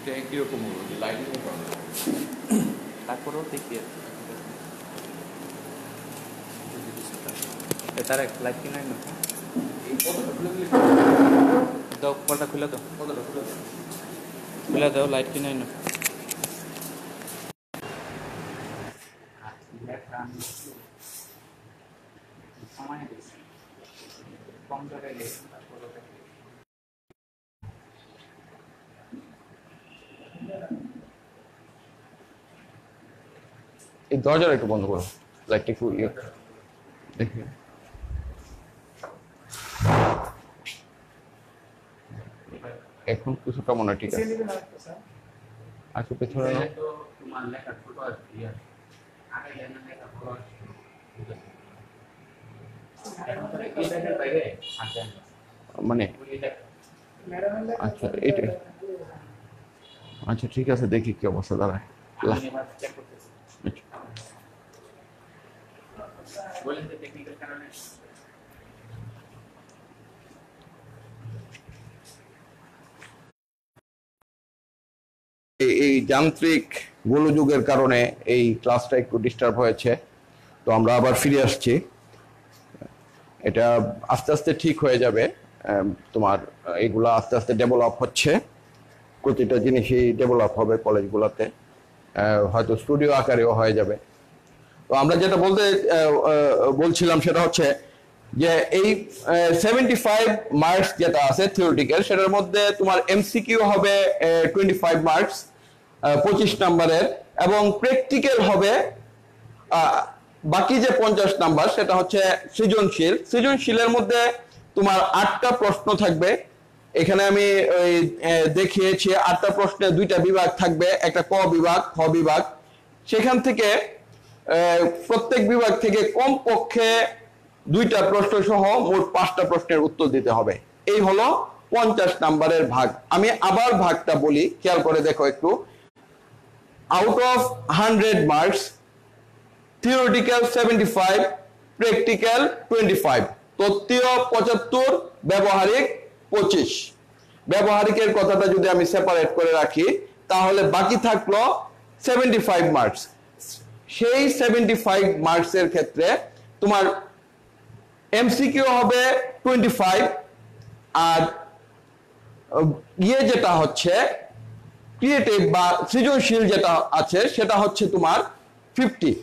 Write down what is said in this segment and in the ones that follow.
কিরকম হলো লাইটিং তারপরেও দেখি তার এক লাইট কিনাই না দাও পর্দা খুলে দাও খুলে দাও লাইট কিনাই না সময় কম জায়গায় এই দরজাটা একটু বন্ধ করো লাইটটা একটু দেখি এখন কিছুটা মনে হয় ঠিক আছে আচ্ছা পেছনে মানে আচ্ছা এটা আচ্ছা ঠিক আছে দেখি কি অবস্থা দাঁড়ায় এই যান্ত্রিক গোলযোগের কারণে এই ক্লাসটা একটু ডিস্টার্ব হয়েছে, তো আমরা আবার ফিরে আসছি। এটা আস্তে আস্তে ঠিক হয়ে যাবে। তোমার এইগুলা আস্তে আস্তে ডেভেলপ হচ্ছে, প্রতিটা জিনিসই ডেভেলপ হবে কলেজগুলোতে, হয়তো স্টুডিও আকারেও হয়ে যাবে। তো আমরা যেটা বলছিলাম সেটা হচ্ছে যে এই 75 মার্কস যেটা আছে থিওরিটিক্যাল, সেটার মধ্যে তোমার এমসিকিউ হবে 25 মার্কস 25 নাম্বারের, এবং প্র্যাকটিক্যাল হবে বাকি যে 50 নাম্বার সেটা হচ্ছে সৃজনশীল। সৃজনশীলের মধ্যে তোমার 8টা প্রশ্ন থাকবে। এখানে আমি দেখিয়েছি 8টা প্রশ্নে 2টা বিভাগ থাকবে, একটা ক বিভাগ খ বিভাগ। সেখান থেকে প্রত্যেক বিভাগ থেকে কমপক্ষে 2টা প্রশ্ন সহ মোট 5টা প্রশ্নের উত্তর দিতে হবে। এই হলো 50 নাম্বারের ভাগ। আমি আবার ভাগটা বলি, খেয়াল করে দেখো একটু। Out of 100 marks theoretical 75, practical 25, তত্ত্বীয় 75, ব্যবহারিক 25। ব্যবহারিকের কথাটা যদি আমি সেপারেট করে রাখি তাহলে বাকি থাকলো 75 মার্কস। সেই 75 মার্কসের ক্ষেত্রে তোমার এমসিকিউ হবে 25, আর যেটা হচ্ছে ক্রিয়েটিভ বা সৃজনশীল যেটা আছে সেটা হচ্ছে তোমার 50।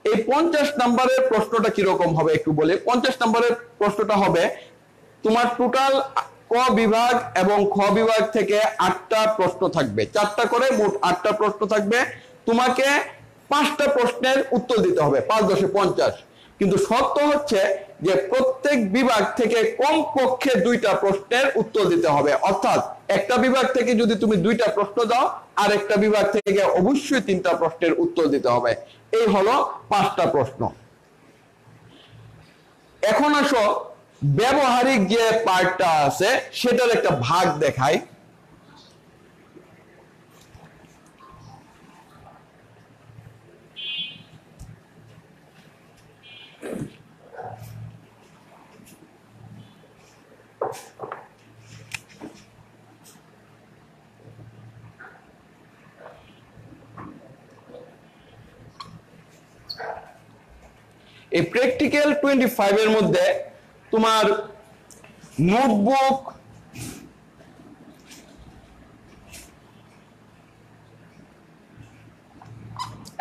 এই 50 নাম্বারের প্রশ্নটা কিরকম হবে একটু বলে। 50 নাম্বারের প্রশ্নটা হবে তোমার টোটাল ক বিভাগ এবং খ বিভাগ থেকে 8টা প্রশ্ন থাকবে, 4টা করে মোট 8টা প্রশ্ন থাকবে। তোমাকে 5টা প্রশ্নের উত্তর দিতে হবে, 5 × 10 = 50। কিন্তু শর্ত হচ্ছে যে প্রত্যেক বিভাগ থেকে কমপক্ষে 2টা প্রশ্নের উত্তর দিতে হবে। অর্থাৎ একটা বিভাগ থেকে যদি তুমি 2টা প্রশ্ন দাও, আর একটা বিভাগ থেকে অবশ্যই 3টা প্রশ্নের উত্তর দিতে হবে। এই হলো 5টা প্রশ্ন। এখন আসো ব্যবহারিক যে পার্টটা আছে সেটার একটা ভাগ দেখাই। এই প্র্যাকটিক্যাল 25 এর মধ্যে তোমার নোটবুক,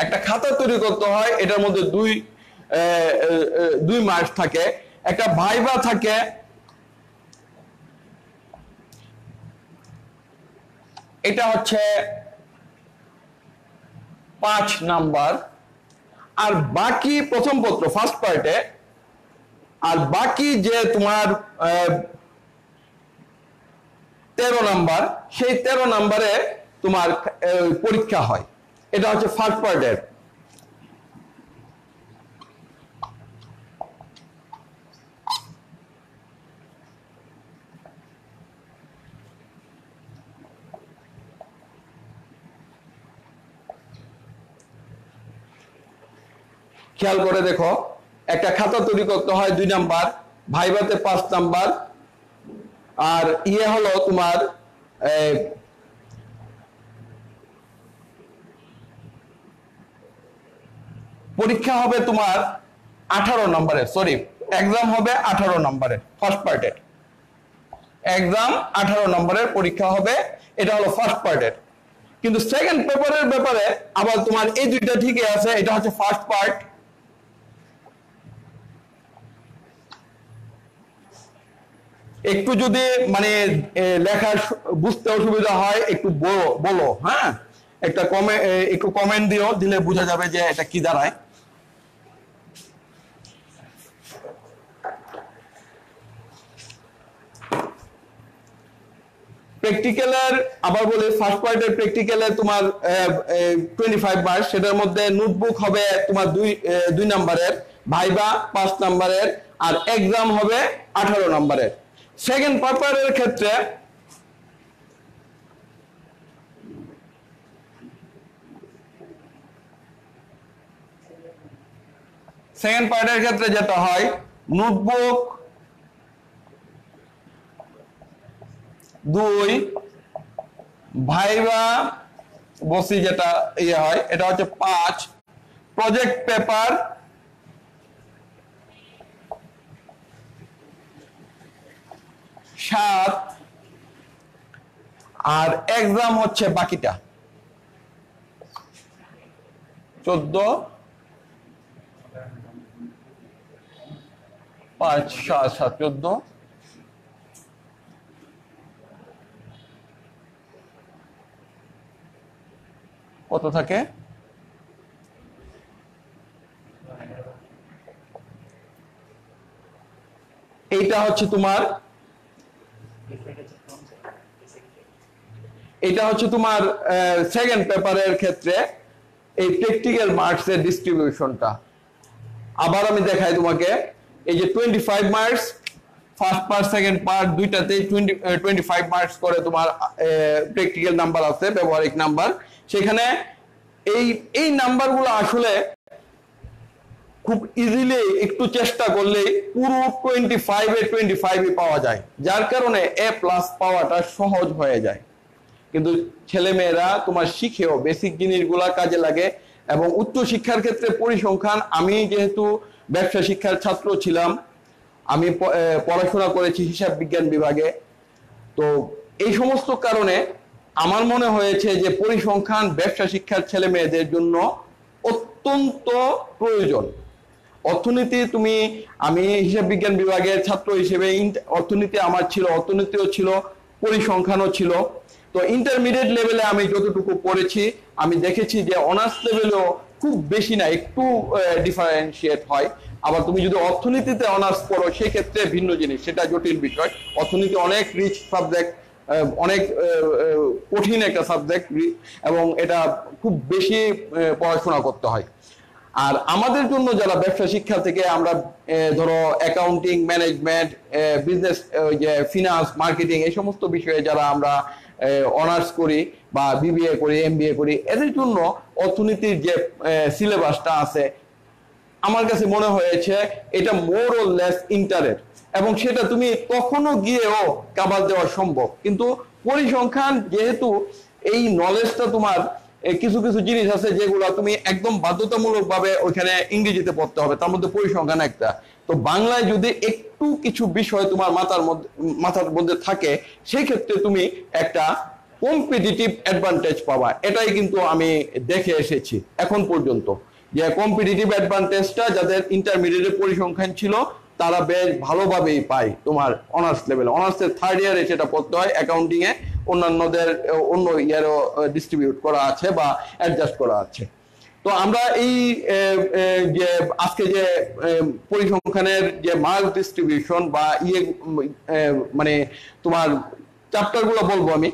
একটা খাতা তৈরি করতে হয়, এটার মধ্যে 2 মার্কস থাকে, একটা ভাইভা থাকে, এটা হচ্ছে 5 নাম্বার, আর বাকি প্রথম পত্র ফার্স্ট পার্টে, আর বাকি যে তোমার 13 নাম্বার, সেই 13 নাম্বারে তোমার পরীক্ষা হয়। এটা হচ্ছে ফার্স্ট পার্টের। খেয়াল করে দেখো, একটা খাতা তৈরি করতে হয় 2 নাম্বার, ভাইভাতে 5 নাম্বার, আর হলো তোমার পরীক্ষা হবে তোমার 18 নম্বরের, সরি এক্সাম হবে 18 নম্বরের ফার্স্ট পার্টের, এক্সাম 18 নম্বরের পরীক্ষা হবে, এটা হলো ফার্স্ট পার্টের। কিন্তু সেকেন্ড পেপারের ব্যাপারে আবার তোমার এই দুইটা ঠিকই আছে, এটা হচ্ছে ফার্স্ট পার্ট। একটু যদি মানে লেখা বুঝতে অসুবিধা হয় একটু বলো, হ্যাঁ একটা একটু কমেন্ট দিও, দিলে বোঝা যাবে যে এটা কি দাঁড়ায়। প্র্যাকটিক্যালের আবার বলি, ফার্স্ট পার্টের প্র্যাকটিক্যালে তোমার 25 মার্ক, সেটার মধ্যে নোটবুক হবে তোমার 2 নম্বরের, ভাইবা 5 নম্বরের, আর এক্সাম হবে 18 নম্বরের। সেকেন্ড পেপারের ক্ষেত্রে সেকেন্ড পার্টের ক্ষেত্রে যেটা হয়, নোটবুক 2, ভাইবা বসি যেটা ইয়ে হয় এটা হচ্ছে 5, প্রজেক্ট পেপার 7, আর এক্সাম হচ্ছে বাকিটা 14, 5, 7, 14, কত থাকে? এইটা হচ্ছে তোমার সেকেন্ড পেপারের ক্ষেত্রে এই প্র্যাকটিক্যাল মার্কসের ডিস্ট্রিবিউশনটা। আবার আমি দেখাই তোমাকে, এই যে 25 marks first part second part দুইটাতেই 25 মার্কস করে তোমার প্র্যাকটিক্যাল নাম্বার আছে, ব্যবহারিক নাম্বার। সেখানে এই নাম্বারগুলো আসলে খুব ইজিলি একটু চেষ্টা করলেই পুরো 25 পাওয়া যায়, যার কারণে A+ পাওয়াটা সহজ হয়ে যায়। কিন্তু ছেলে মেয়েরা তোমার শিখেও বেসিক জিনিসগুলা কাজে লাগে। এবং উচ্চ শিক্ষার ক্ষেত্রে পরিসংখ্যান, আমি যেহেতু ব্যবসা শিক্ষার ছাত্র ছিলাম, আমি পড়াশোনা করেছি হিসাব বিজ্ঞান বিভাগে, তো এই সমস্ত কারণে আমার মনে হয়েছে যে পরিসংখ্যান ব্যবসা শিক্ষার ছেলে মেয়েদের জন্য অত্যন্ত প্রয়োজন। অর্থনীতি আমি হিসাব বিজ্ঞান বিভাগের ছাত্র হিসেবে অর্থনীতি আমার ছিল, অর্থনীতিও ছিল, পরিসংখ্যানও ছিল। তো ইন্টারমিডিয়েট লেভেলে আমি যতটুকু পড়েছি আমি দেখেছি যে অনার্স লেভেলেও খুব বেশি না, একটু ডিফারেন্সিয়েট হয়। আবার তুমি যদি অর্থনীতিতে অনার্স পড়ো সেক্ষেত্রে ভিন্ন জিনিস, সেটা জটিল বিষয়। অর্থনীতি অনেক রিচ সাবজেক্ট, অনেক কঠিন একটা সাবজেক্ট, এবং এটা খুব বেশি পড়াশোনা করতে হয়। আর আমাদের জন্য যারা ব্যবসা শিক্ষা থেকে আমরা ধরো অ্যাকাউন্টিং, ম্যানেজমেন্ট, বিজনেস, যে ফিনান্স, মার্কেটিং, এই সমস্ত বিষয়ে যারা আমরা অনার্স করি বা বিবিএ করি, এমবিএ করি, এদের জন্য অর্থনীতির যে সিলেবাসটা আছে আমার কাছে মনে হয়েছে এটা মোর অর লেস ইন্টারেস্ট, এবং সেটা তুমি কখনো গিয়েও কাভার দেওয়া সম্ভব। কিন্তু পরিসংখ্যান যেহেতু এই নলেজটা তোমার, কিছু কিছু জিনিস আছে যেগুলো তুমি একদম বাধ্যতামূলক ভাবে ওইখানে ইংরেজিতে পড়তে হবে, তার মধ্যে পরিসংখ্যান একটা। তো বাংলায় যদি একটু কিছু বিষয় তোমার মাথার মধ্যে থাকে, সেই ক্ষেত্রে তুমি একটা কম্পিটিটিভ অ্যাডভান্টেজ পাবা। এটাই কিন্তু আমি দেখে এসেছি এখন পর্যন্ত, যে কম্পিটিটিভ অ্যাডভান্টেজটা যাদের ইন্টারমিডিয়েটের পরিসংখ্যান ছিল তারা বেশ ভালোভাবেই পায় তোমার অনার্স লেভেলে। অনার্সের থার্ড ইয়ারে সেটা পড়তে হয় অ্যাকাউন্টিং এ, অন্যান্যদের অন্য ইয়ারও ডিস্ট্রিবিউট করা আছে বা অ্যাডজাস্ট করা আছে। তো আমরা এই যে আজকে যে পরিসংখ্যানের যে মার্ক ডিস্ট্রিবিউশন বা মানে তোমার চ্যাপ্টারগুলো বলবো আমি,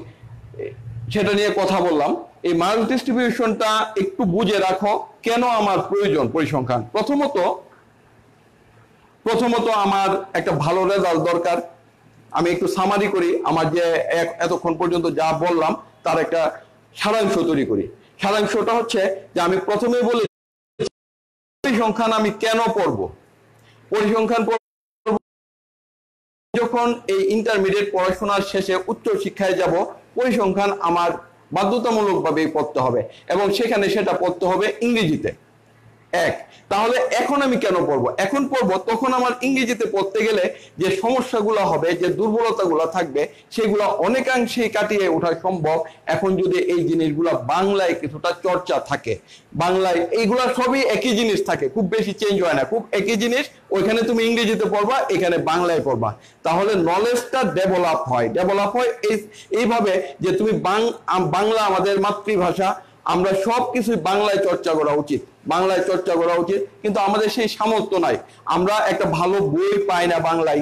সেটা নিয়ে কথা বললাম। এই মার্ক ডিস্ট্রিবিউশনটা একটু বুঝে রাখো কেন আমার প্রয়োজন পরিসংখ্যান। প্রথমত আমার একটা ভালো রেজাল্ট দরকার। আমি একটু সামারি করি, আমার যে এতক্ষণ পর্যন্ত যা বললাম তার একটা সারাংশ তৈরি করি। সারাংশটা হচ্ছে যে আমি প্রথমে বলি পরিসংখ্যান আমি কেন পড়বো। পরিসংখ্যান যখন এই ইন্টারমিডিয়েট পড়াশোনার শেষে উচ্চ শিক্ষায় যাব, পরিসংখ্যান আমার বাধ্যতামূলকভাবেই পড়তে হবে, এবং সেখানে সেটা পড়তে হবে ইংরেজিতে। এক, তাহলে এখন আমি কেন পড়বো? এখন পড়বো তখন আমার ইংরেজিতে পড়তে গেলে যে সমস্যাগুলো হবে, যে দুর্বলতাগুলো থাকবে, সেগুলো অনেকাংশেই কাটিয়ে ওঠা সম্ভব এখন যদি এই জিনিসগুলো বাংলায় কিছুটা চর্চা থাকে। বাংলায় এইগুলা সবই একই জিনিস থাকে, খুব বেশি চেঞ্জ হয় না, খুব একই জিনিস। ওইখানে তুমি ইংরেজিতে পড়বা, এখানে বাংলায় পড়বা, তাহলে নলেজটা ডেভেলপ হয় এইভাবে যে তুমি বাংলা আমাদের মাতৃভাষা, আমরা সবকিছু বাংলায় চর্চা করা উচিত, বাংলায় চর্চা করা উচিত। কিন্তু আমাদের সেই সামর্থ্য নাই, আমরা একটা ভালো বই পাই না বাংলায়।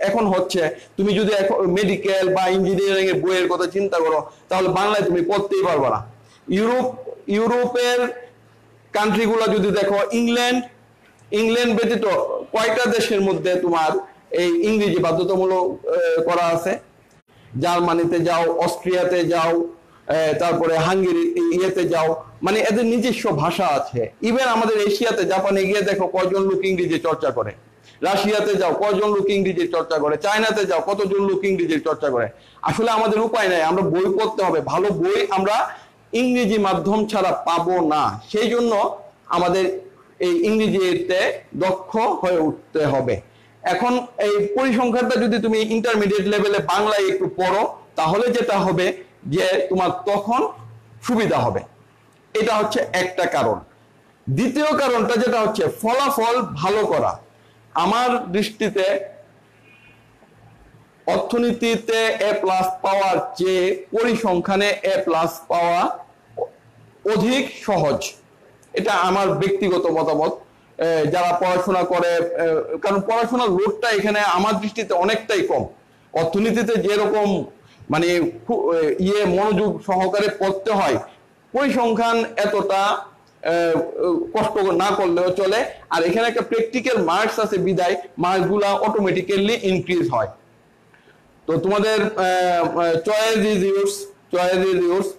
এখন হচ্ছে তুমি যদি মেডিকেল বা ইঞ্জিনিয়ারিং এর বইয়ের কথা চিন্তা করো, তাহলে বাংলায় তুমি পড়তেই পারবে না। ইউরোপের কান্ট্রিগুলো যদি দেখো, ইংল্যান্ড ব্যতীত কয়টা দেশের মধ্যে তোমার এই ইংরেজি বাধ্যতামূলক করা আছে? জার্মানিতে যাও, অস্ট্রিয়াতে যাও, তারপরে হাঙ্গেরি ইয়েতে যাও, মানে এদের নিজস্ব ভাষা আছে। ইভেন আমাদের এশিয়াতে, জাপানে গিয়ে দেখো কয়জন লোক ইংরেজি চর্চা করে। রাশিয়াতে যাও, কয়জন লোক ইংরেজি চর্চা করে। চায়নাতে যাও, কতজন লোক ইংরেজি চর্চা করে। আসলে আমাদের উপায় নাই, আমরা বই পড়তে হবে, ভালো বই আমরা ইংরেজি মাধ্যম ছাড়া পাবো না। সেই জন্য আমাদের এই ইংরেজিতে দক্ষ হয়ে উঠতে হবে। এখন এই পরিসংখ্যানটা যদি তুমি ইন্টারমিডিয়েট লেভেলে বাংলায় একটু পড়ো, তাহলে যেটা হবে যে তোমার তখন সুবিধা হবে। এটা হচ্ছে একটা কারণ। দ্বিতীয় কারণটা যেটা হচ্ছে ফলাফল ভালো করা। আমার দৃষ্টিতে অর্থনীতিতে এ প্লাস পাওয়ার চেয়ে পরিসংখ্যানে এ প্লাস পাওয়া অধিক সহজ। এটা আমার ব্যক্তিগত মতামত। যারা পড়াশোনা করে, কারণ পড়াশোনার লোডটা এখানে আমার দৃষ্টিতে অনেকটাই কম। অর্থনীতিতে যেরকম মানে মনোযোগ সহকারে পড়তে হয়, পরিসংখ্যান এতটা কষ্ট না করলেও চলে। আর এখানে একটা প্র্যাকটিক্যাল মার্কস আছে বিদায় মার্কসগুলা অটোমেটিক্যালি ইনক্রিজ হয়। তো তোমাদের চয়েস ইজ ইউর্স।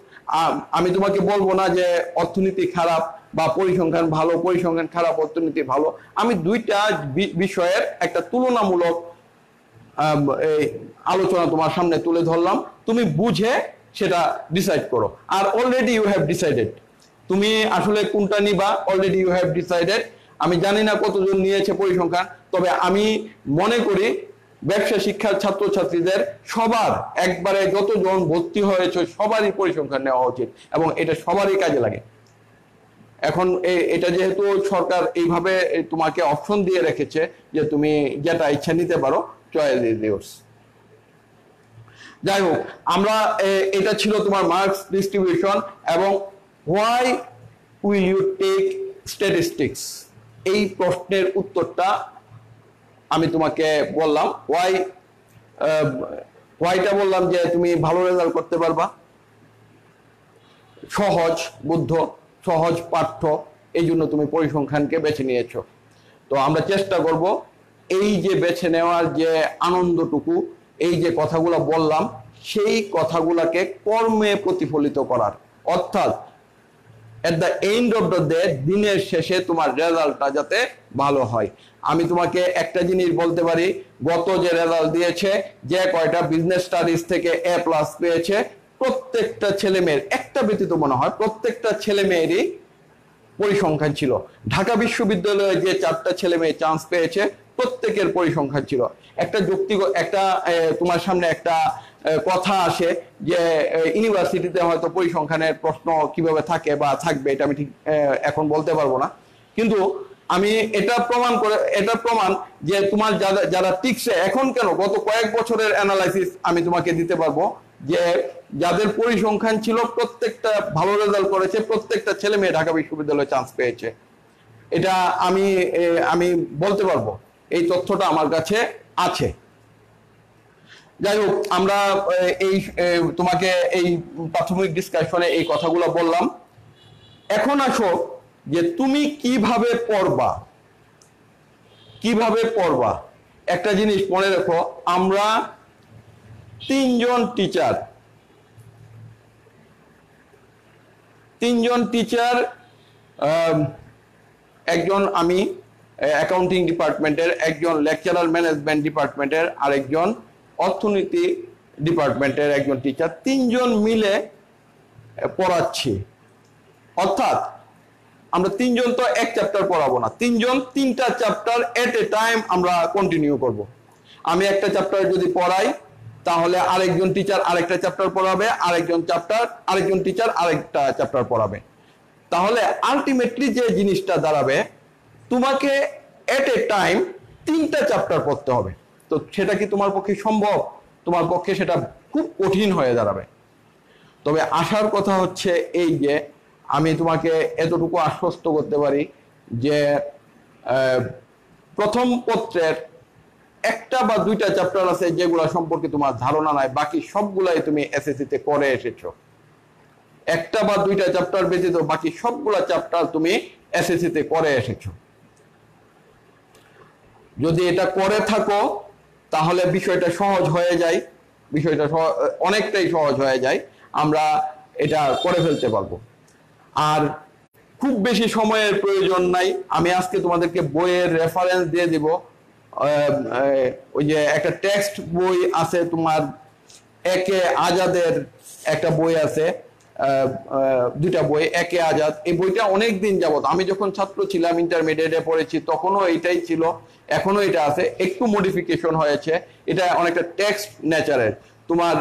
আমি তোমাকে বলবো না যে অর্থনীতি খারাপ বা পরিসংখ্যান ভালো, পরিসংখ্যান খারাপ, অর্থনীতি ভালো। আমি দুইটা বিষয়ের একটা তুলনামূলক আলোচনা তোমার সামনে তুলে ধরলাম, তুমি বুঝে সেটা ডিসাইড করো। আর অলরেডি ইউ হ্যাভ ডিসাইডেড, তুমি আসলে কোনটা নিবা, অলরেডি ইউ হ্যাভ ডিসাইডেড। আমি জানি না কতজন নিয়েছে পরিসংখ্যান, তবে আমি মনে করি ব্যবসা শিক্ষার ছাত্রছাত্রীদের সবার একবারে যতজন ভর্তি হয়েছে সবারই পরিসংখ্যান নেওয়া উচিত, এবং এটা সবারই কাজে লাগে। এখন এটা যেহেতু সরকার এইভাবে তোমাকে অপশন দিয়ে রেখেছে যে তুমি যেটা ইচ্ছা নিতে পারো, চয়েস ইজ ইয়োর্স। যাই হোক, আমরা এটা ছিল তোমার মার্কস ডিস্ট্রিবিউশন এবং why will you take statistics, এই প্রশ্নের উত্তরটা আমি তোমাকে বললাম। হোয়াইটা বললাম যে তুমি ভালো রেজাল্ট করতে পারবা, সহজ বুদ্ধ, সহজ পাঠ্য, এই জন্য তুমি পরিসংখ্যানকে বেছে নিয়েছো। তো আমরা চেষ্টা করব এই যে বেছে নেওয়ার যে আনন্দটুকু, এই যে কথাগুলো বললাম, সেই কথাগুলোকে কর্মে প্রতিফলিত করার, অর্থাৎ at the end of the day, দিনের শেষে তোমার রেজাল্টটা যাতে ভালো হয়। আমি তোমাকে একটা জিনিস বলতে পারি, গত যে রেজাল্ট দিয়েছে, যে কয়টা বিজনেস স্টাডিজ থেকে এ প্লাস পেয়েছে, প্রত্যেকটা ছেলে মেয়ের, একটা ব্যতীত মনে হয় প্রত্যেকটা ছেলে মেয়েরই পরিসংখ্যান ছিল। ঢাকা বিশ্ববিদ্যালয়ে যে 4টা ছেলে মেয়ে চান্স পেয়েছে, প্রত্যেকের পরিসংখ্যান ছিল। একটা যৌক্তিক একটা তোমার সামনে একটা কথা আসে যে ইউনিভার্সিটিতে হয়তো পরিসংখ্যানের প্রশ্ন কিভাবে থাকে বা থাকবে, এটা আমি ঠিক এখন বলতে পারবো না, কিন্তু আমি এটা প্রমাণ যে তোমার যারা টিকছে এখন, কেন গত কয়েক বছরের অ্যানালাইসিস আমি তোমাকে দিতে পারবো যে যাদের পরিসংখ্যান ছিল প্রত্যেকটা ভালো রেজাল্ট করেছে, প্রত্যেকটা ছেলে মেয়ে ঢাকা বিশ্ববিদ্যালয়ে চান্স পেয়েছে। এটা আমি বলতে পারবো, এই তথ্যটা আমার কাছে আছে। যাই হোক, আমরা এই তোমাকে এই প্রাথমিক ডিসকাশনে এই কথাগুলো বললাম। এখন আসো যে তুমি কিভাবে পড়বা। একটা জিনিস মনে রাখো, আমরা 3জন টিচার, একজন আমি, অ্যাকাউন্টিং ডিপার্টমেন্টের, একজন লেকচারার ম্যানেজমেন্ট ডিপার্টমেন্টের, আরেকজন অর্থনীতি ডিপার্টমেন্টের একজন টিচার, তিনজন মিলে পড়াচ্ছি। অর্থাৎ আমরা তিনজন তো এক চ্যাপ্টার পড়াবো না, তিনজন তিনটা চ্যাপ্টার এট এ টাইম আমরা কন্টিনিউ করব। আমি একটা চ্যাপ্টার যদি পড়াই তাহলে আরেকজন টিচার আরেকটা চ্যাপ্টার পড়াবে, আরেকজন টিচার আরেকটা চ্যাপ্টার পড়াবে। তাহলে আলটিমেটলি যে জিনিসটা দাঁড়াবে, তোমাকে এট এ টাইম তিনটা চ্যাপ্টার পড়তে হবে। তো সেটা কি তোমার পক্ষে সম্ভব? তোমার পক্ষে সেটা খুব কঠিন হয়ে দাঁড়াবে। তবে আশার কথা হচ্ছে এই যে আমি তোমাকে এতটুকু আশ্বস্ত করতে পারি যে প্রথম পত্রের একটা বা দুইটা চ্যাপ্টার আছে যেগুলা সম্পর্কে তোমার ধারণা নাই, বাকি সবগুলাই তুমি এসএসসি-তে করে এসেছো। একটা বা দুইটা চ্যাপ্টার ব্যতীত বাকি সবগুলা চ্যাপ্টার তুমি এসএসসি-তে করে এসেছো। যদি এটা করে থাকো তাহলে বিষয়টা সহজ হয়ে যায়, বিষয়টা অনেকটাই সহজ হয়ে যায়, আমরা এটা করে ফেলতে পারবো। আর খুব বেশি সময়ের প্রয়োজন নাই। আমি আজকে তোমাদেরকে বইয়ের রেফারেন্স দিয়ে দিব। ওই যে একটা টেক্সট বই আছে তোমার, একে আজাদের একটা বই আছে, দুইটা বই, একে আজাদ। এই বইটা অনেক দিন যাবত, আমি যখন ছাত্র ছিলাম ইন্টারমিডিয়েটে পড়েছি তখনও এটাই ছিল, এখনো এটা আছে, একটু মডিফিকেশন হয়েছে। এটা অনেকটা টেক্সট নেচারের। তোমার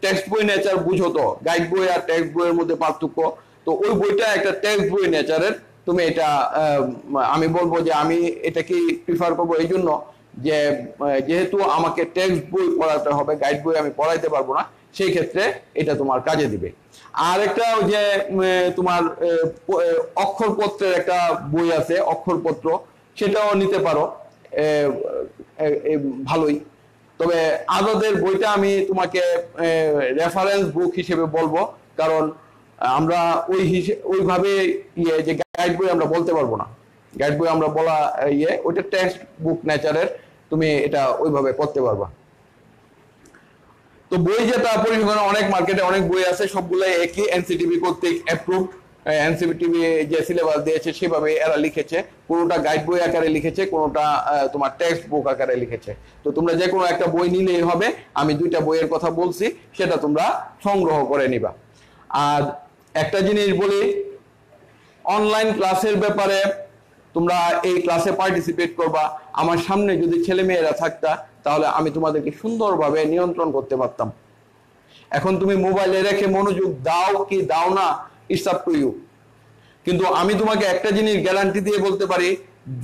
টেক্সট বই নেচার বুঝো তো, গাইড বই আর টেক্সট বইয়ের মধ্যে পার্থক্য। তো ওই বইটা একটা টেক্সট বই নেচারের। তুমি এটা আমি বলবো যে আমি এটাকে প্রিফার করবো এই জন্য যে যেহেতু আমাকে টেক্সট বই পড়াতে হবে, গাইড বই আমি পড়াইতে পারবো না, সেই ক্ষেত্রে এটা তোমার কাজে দিবে। আর একটা যে তোমার অক্ষরপত্রের একটা বই আছে, অক্ষরপত্র, সেটাও নিতে পারো, ভালোই। তবে আজাদের বইটা আমি তোমাকে রেফারেন্স বুক হিসেবে বলবো, কারণ আমরা ওইভাবে যে গাইড বই আমরা বলতে পারবো না। গাইড বই আমরা বলা ওইটা টেক্সট বুক নেচারের, তুমি এটা ওইভাবে করতে পারবা। তো বই যেটা পরিসংখ্যানে অনেক মার্কেটে অনেক বই আছে, সবগুলাই একই, এনসিটিভি কর্তৃক অ্যাপ্রুভড। এনসিটিভি যে সিলেবাস দিয়েছে সেভাবে এরা লিখেছে, কোনোটা গাইড বই আকারে লিখেছে, কোনোটা তোমার টেক্সট বুক আকারে লিখেছে। তো তোমরা যে কোনো একটা বই নিলেই হবে। আমি দুইটা বইয়ের কথা বলছি, সেটা তোমরা সংগ্রহ করে নিবা। আর একটা জিনিস বলি, অনলাইন ক্লাসের ব্যাপারে তোমরা এই ক্লাসে পার্টিসিপেট করবা। আমার সামনে যদি ছেলে মেয়েরা থাকতা তাহলে আমি তোমাদেরকে সুন্দরভাবে নিয়ন্ত্রণ করতে পারতাম। এখন তুমি মোবাইলে রেখে মনোযোগ দাও কি দাও না, ইটস আপ টু ইউ। কিন্তু আমি তোমাকে একটা জিনিস গ্যারান্টি দিয়ে বলতে পারি,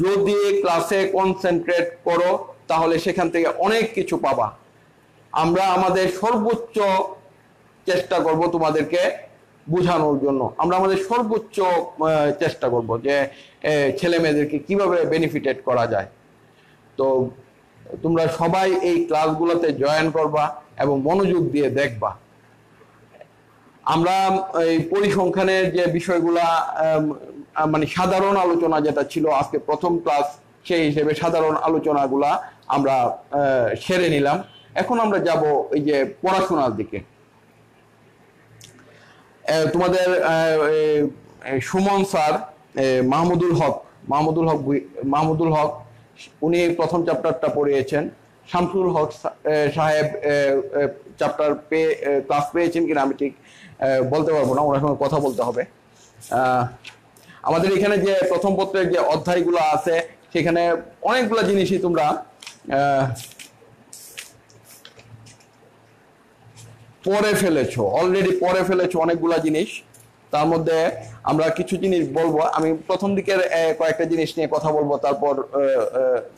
যদি ক্লাসে কনসেন্ট্রেট করো তাহলে সেখান থেকে অনেক কিছু পাবা। আমরা আমাদের সর্বোচ্চ চেষ্টা করব তোমাদেরকে বোঝানোর জন্য, আমরা আমাদের সর্বোচ্চ চেষ্টা করব যে ছেলে মেয়েদেরকে কিভাবে বেনিফিটেড করা যায়। তো তোমরা সবাই এই ক্লাসগুলোতে জয়েন করবা এবং মনোযোগ দিয়ে দেখবা। আমরা এই পরিসংখ্যানের যে বিষয়গুলা মানে সাধারণ আলোচনা যেটা ছিল আজকে প্রথম ক্লাস, সেই হিসেবে সাধারণ আলোচনাগুলা আমরা সেরে নিলাম। এখন আমরা যাব এই যে পড়াশোনার দিকে। তোমাদের সুমন স্যার, মাহমুদুল হক উনি প্রথম চ্যাপ্টারটা পড়িয়েছেন। শামসুল হক সাহেব চ্যাপ্টার ক্লাস পেয়েছেন কিনা আমি ঠিক বলতে পারবো না, ওনার সঙ্গে কথা বলতে হবে। আমাদের এখানে যে প্রথম পত্রের যে অধ্যায়গুলো আছে সেখানে অনেকগুলো জিনিসই তোমরা অলরেডি পড়ে ফেলেছো অনেকগুলা জিনিস। তার মধ্যে আমরা কিছু জিনিস বলবো। আমি প্রথম দিকের কয়েকটা জিনিস নিয়ে কথা বলবো, তারপর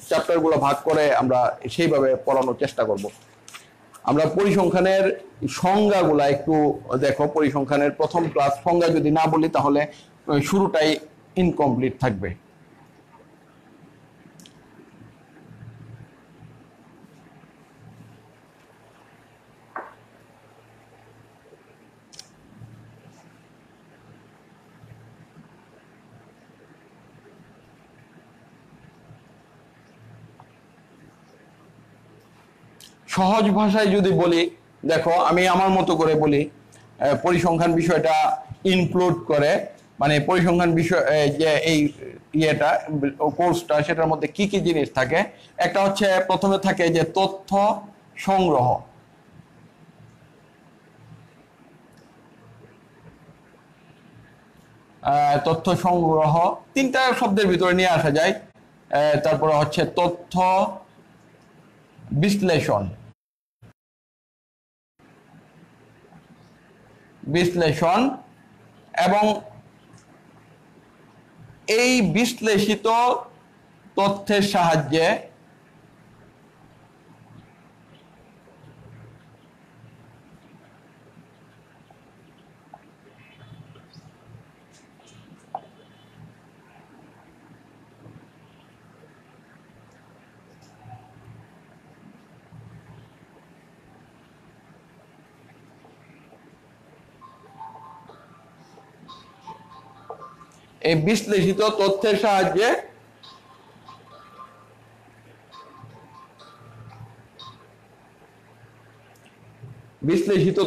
চ্যাপ্টারগুলো ভাগ করে আমরা সেইভাবে পড়ানোর চেষ্টা করব। আমরা পরিসংখ্যানের সংজ্ঞাগুলা একটু দেখো। পরিসংখ্যানের প্রথম ক্লাস, সংজ্ঞা যদি না বলি তাহলে শুরুটাই ইনকমপ্লিট থাকবে। সহজ ভাষায় যদি বলি, দেখো আমি আমার মতো করে বলি, পরিসংখ্যান বিষয়টা ইনক্লুড করে মানে পরিসংখ্যান বিষয় যে এই ইয়েটা কোর্সটা, সেটার মধ্যে কি কি জিনিস থাকে। একটা হচ্ছে প্রথমে থাকে যে তথ্য সংগ্রহ, তথ্য সংগ্রহ তিনটা শব্দের ভিতরে নিয়ে আসা যায়। তারপরে হচ্ছে তথ্য বিশ্লেষণ, এবং এই বিশ্লেষিত তথ্যের সাহায্যে এই বিশ্লেষিত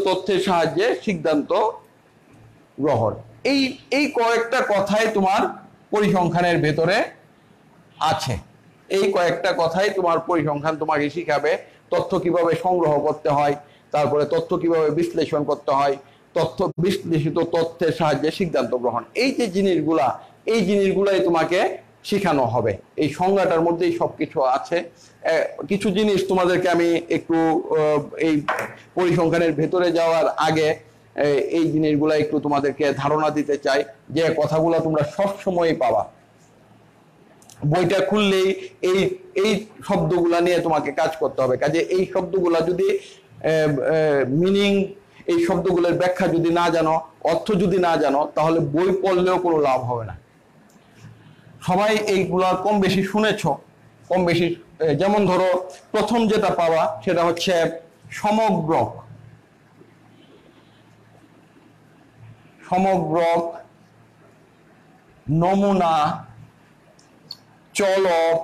তথ্যের সাহায্যে সিদ্ধান্ত গ্রহণ। এই কয়েকটা কথাই তোমার পরিসংখ্যানের ভেতরে আছে। এই কয়েকটা কথাই তোমার পরিসংখ্যান তোমাকে শিখাবে। তথ্য কিভাবে সংগ্রহ করতে হয়, তারপরে তথ্য কিভাবে বিশ্লেষণ করতে হয়, বিশ্লেষিত তথ্যের সাহায্যে সিদ্ধান্ত গ্রহণ। এই যে জিনিসগুলা, এই জিনিসগুলাই তোমাকে শেখানো হবে। এই সংজ্ঞাটার মধ্যেই সবকিছু আছে। কিছু জিনিস তোমাদেরকে আমি একটু এই পরিসংখ্যানের ভেতরে যাওয়ার আগে এই জিনিসগুলা একটু তোমাদেরকে ধারণা দিতে চাই, যে কথাগুলো তোমরা সবসময় পাবা। বইটা খুললেই এই শব্দগুলা নিয়ে তোমাকে কাজ করতে হবে। কাজে এই শব্দগুলা যদি মিনিং, এই শব্দগুলোর ব্যাখ্যা যদি না জানো, অর্থ যদি না জানো, তাহলে বই পড়লেও কোনো লাভ হবে না। সবাই এইগুলা কম বেশি শুনেছ, কম বেশি। যেমন ধরো প্রথম যেটা পাওয়া সেটা হচ্ছে সমগ্রক, নমুনা, চলক,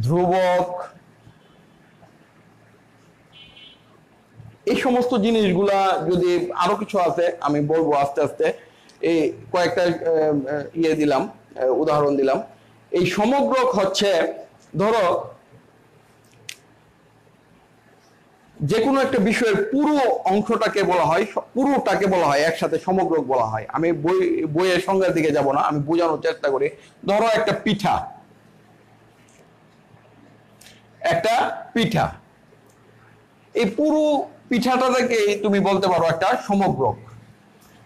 ধ্রুবক, এই সমস্ত জিনিসগুলা যদি আরো কিছু আছে আমি বলবো আস্তে আস্তে। এই কয়েকটা উদাহরণ দিলাম। এই সমগ্রক হচ্ছে, ধরো যে কোনো একটা বিষয়ের পুরো অংশটাকে বলা হয়, পুরোটাকে বলা হয় একসাথে সমগ্রক বলা হয়। আমি বইয়ের সংজ্ঞার দিকে যাব না, আমি বোঝানোর চেষ্টা করি। ধরো একটা পিঠা, এই পুরো পিঠাটা থেকে তুমি বলতে পারো একটা সমগ্রক।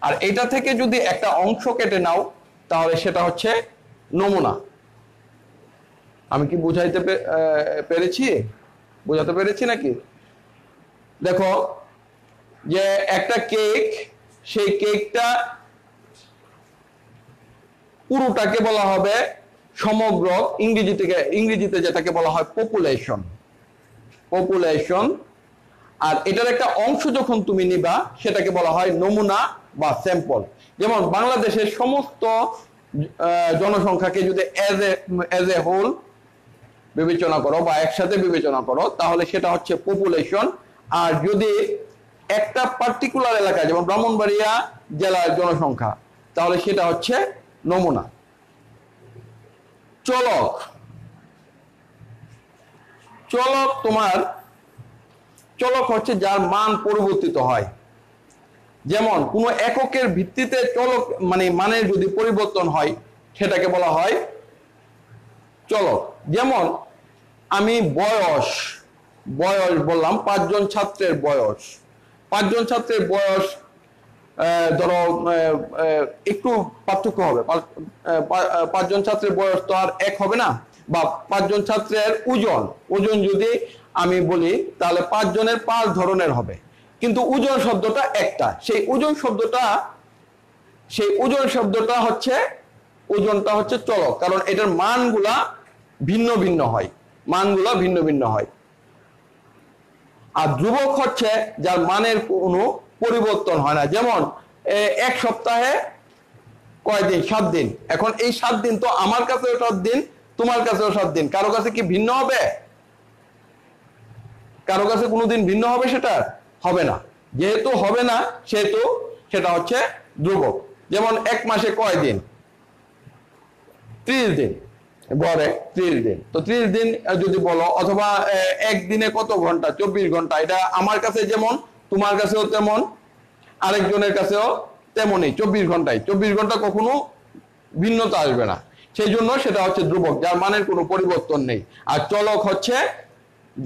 আর এটা থেকে যদি একটা অংশ কেটে নাও, তাহলে সেটা হচ্ছে নমুনা। আমি কি বোঝাতে পেরেছি নাকি? দেখো যে একটা কেক, সেই কেকটা পুরোটাকে বলা হবে সমগ্রক। ইংরেজিতে যেটাকে বলা হয় পপুলেশন। আর এটার একটা অংশ যখন তুমি নিবা, সেটাকে বলা হয় নমুনা বা স্যাম্পল। যেমন বাংলাদেশের সমস্ত জনসংখ্যাকে যদি এজ এ হোল বিবেচনা করো বা একসাথে বিবেচনা করো, তাহলে সেটা হচ্ছে পপুলেশন। আর যদি একটা পার্টিকুলার এলাকা, যেমন ব্রাহ্মণবাড়িয়া জেলার জনসংখ্যা, তাহলে সেটা হচ্ছে নমুনা। চলক হচ্ছে যার মান পরিবর্তিত হয়। যেমন কোন এককের ভিত্তিতে চলক, মানে মানের যদি পরিবর্তন হয়, সেটাকে বলা হয় চলক। যেমন আমি বয়স বললাম, 5 জন ছাত্রের বয়স, ধরো একটু পার্থক্য হবে। 5 জন ছাত্রের বয়স তো আর এক হবে না। বা 5 জন ছাত্রের ওজন যদি আমি বলি, তাহলে 5 জনের 5 ধরনের হবে, কিন্তু ওজন শব্দটা একটা। সেই ওজন ওজনটা হচ্ছে চলক, কারণ এটার মানগুলা ভিন্ন ভিন্ন হয়। আর ধ্রুবক হচ্ছে যার মানের কোনো পরিবর্তন হয় না। যেমন এক সপ্তাহে কয়দিন? 7 দিন। এখন এই 7 দিন তো আমার কাছেও 7 দিন, তোমার কাছেও 7 দিন। কারো কাছে কি ভিন্ন হবে? কারো কাছে কোনোদিন ভিন্ন হবে? সেটা হবে না। যেহেতু হবে না, সেহেতু সেটা হচ্ছে ধ্রুবক। যেমন এক মাসে কয় দিন? 30 দিন, গড়ে 30 দিন। তো 30 দিন যদি বলো, অথবা একদিনে কত ঘন্টা? 24 ঘন্টা। এটা আমার কাছে যেমন, তোমার কাছেও তেমন, আরেকজনের কাছেও তেমনই। 24 ঘন্টায়, 24 ঘন্টা কখনো ভিন্নতা আসবে না। সেই জন্য সেটা হচ্ছে ধ্রুবক, যার মানের কোনো পরিবর্তন নেই। আর চলক হচ্ছে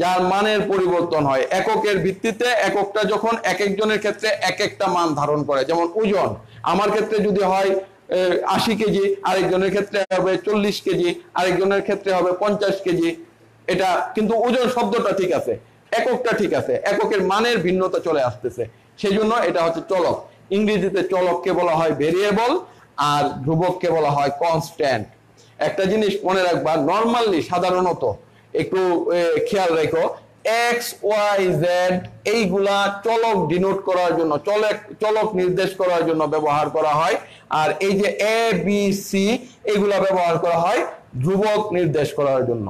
যার মানের পরিবর্তন হয় এককের ভিত্তিতে। এককটা যখন এক একজনের ক্ষেত্রে এক একটা মান ধারণ করে, যেমন ওজন আমার ক্ষেত্রে যদি হয় 80 কেজি, আরেকজনের ক্ষেত্রে হবে 40 কেজি, আরেকজনের ক্ষেত্রে হবে 50 কেজি। এটা কিন্তু ওজন শব্দটা ঠিক আছে, এককটা ঠিক আছে, এককের মানের ভিন্নতা চলে আসতেছে। সেই জন্য এটা হচ্ছে চলক। ইংরেজিতে চলককে বলা হয় ভেরিয়েবল, আর ধ্রুবককে বলা হয় কনস্ট্যান্ট। একটা জিনিস মনে রাখবা, নর্মালি সাধারণত একটু খেয়াল রেখো, এক্স ওয়াই জেড এইগুলা চলক ডিনোট করার জন্য, চলক নির্দেশ করার জন্য ব্যবহার করা হয়। আর এই যে এ বি সি এগুলা ব্যবহার করা হয় ধ্রুবক নির্দেশ করার জন্য।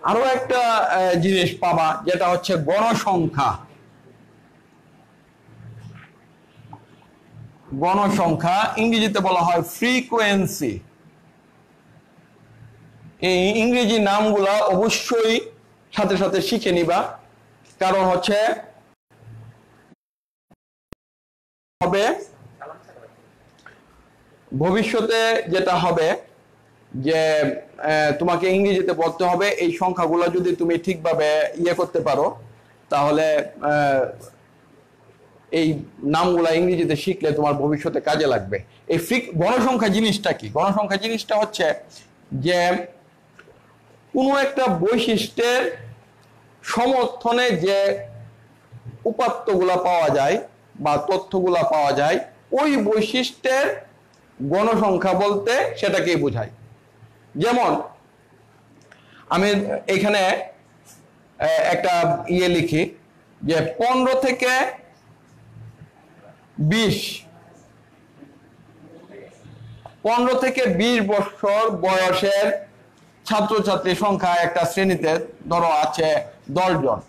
আরো একটা জিনিস পাবা, যেটা হচ্ছে গণসংখ্যা। গণসংখ্যা ইংরেজিতে বলা হয় ফ্রিকোয়েন্সি। এই ইংরেজি নামগুলা অবশ্যই সাথে সাথে শিখে নিবা, কারণ হচ্ছে হবে ভবিষ্যতে যেটা হবে যে তোমাকে ইংরেজিতে পড়তে হবে। এই সংখ্যাগুলো যদি তুমি ঠিকভাবে করতে পারো, তাহলে এই নামগুলা ইংরেজিতে শিখলে তোমার ভবিষ্যতে কাজে লাগবে। এই গণসংখ্যা জিনিসটা কি? গণসংখ্যা জিনিসটা হচ্ছে যে কোনো একটা বৈশিষ্ট্যের সমর্থনে যে উপাত্তগুলা পাওয়া যায় বা তথ্যগুলা পাওয়া যায়, ওই বৈশিষ্ট্যের গণসংখ্যা বলতে সেটাকেই বোঝায়। যেমন আমি এখানে একটা লিখি যে 15 থেকে 20 বছর বয়সের ছাত্রছাত্রী সংখ্যা একটা শ্রেণীতে ধরো আছে 10 জন।